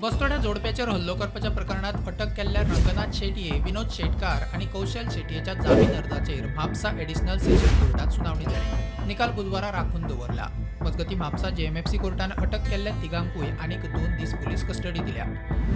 बस्तोड्या जोडप्याचेर hello करपाच्या प्रकरणात अटक केल्ल्या रंगनाथ शेटये, विनोद शेटकार आणि कौशल शेटयेच्या जामीन अर्जाचेर म्हापसा एडिशनल सेशन कोर्टात सुनावणी जाली। निकाल बुधवारा राखून दवरला। मजगती म्हापसा जेएमएफसी कोर्टान अटक केल्ल्या तिगांकूय आनीक 2 दीस पुलीस कस्टडी दिल्या।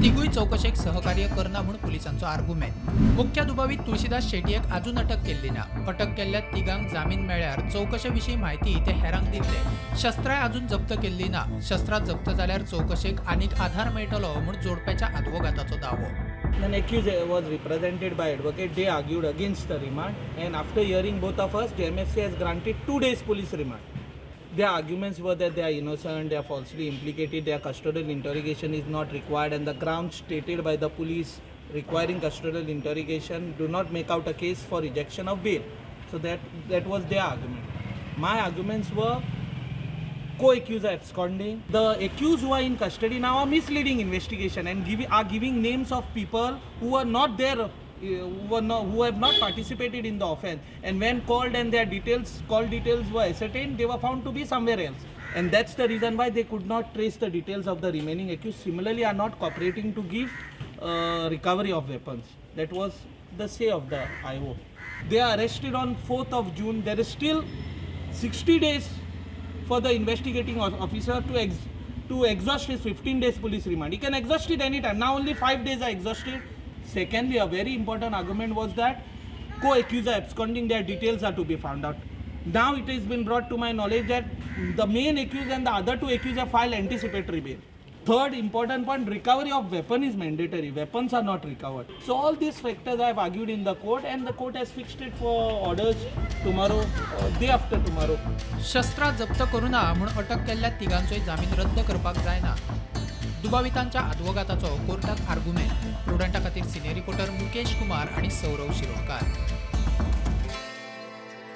तिगूय चौकशेक सहकार्य करना म्हूण पुलिसांचो आर्ग्युमेंट। मुख्य दुबावीत तुळशीदास शेटयेक अजून अटक केल्ली ना। अटक केल्ल्या तिगांक जामीन मेळ्ळ्यार चौकशे विशीं म्हायती ते हेरांक दितले। शस्त्रांय अजून जप्त केल्ली ना। शस्त्रां जप्त जाल्यार चौकशेक आनीक आधार मेळटलो म्हूण जोडप्याच्या आदवोगाताचो दावो। An accused was represented by advocate. They argued against the remand, and after hearing both of us, JMFC has granted 2 days police remand. Their arguments were that they are innocent, they are falsely implicated, their custodial interrogation is not required, and the grounds stated by the police requiring custodial interrogation do not make out a case for rejection of bail. So that was their argument. My arguments were co-accused are absconding. The accused who are in custody now are misleading investigation and are giving names of people who are not there, who have not participated in the offence. And when called and their call details were ascertained, they were found to be somewhere else. And that's the reason why they could not trace the details of the remaining accused. Similarly, are not cooperating to give recovery of weapons. That was the say of the IO. They are arrested on 4th of June. There is still 60 days for the investigating officer to exhaust his 15 days police remand. He can exhaust it anytime. Now only 5 days are exhausted. Secondly, a very important argument was that co-accused are absconding, their details are to be found out. Now it has been brought to my knowledge that the main accused and the other 2 accused have filed anticipatory bail. Third important point, recovery of weapon is mandatory. Weapons are not recovered. So all these factors I have argued in the court, and the court has fixed it for orders tomorrow, day after tomorrow. शस्त्रां जप्त करू ना म्हूण अटक केल्ल्या तिगांचोय जामीन रद्द करपाक जायना। दुबावितांच्या आदवोगाताचो कोर्टात आर्ग्युमेंट। प्रुडंटा खातीर सिनियर रिपोर्टर मुकेश कुमार आणि सौरव शिरोडकार।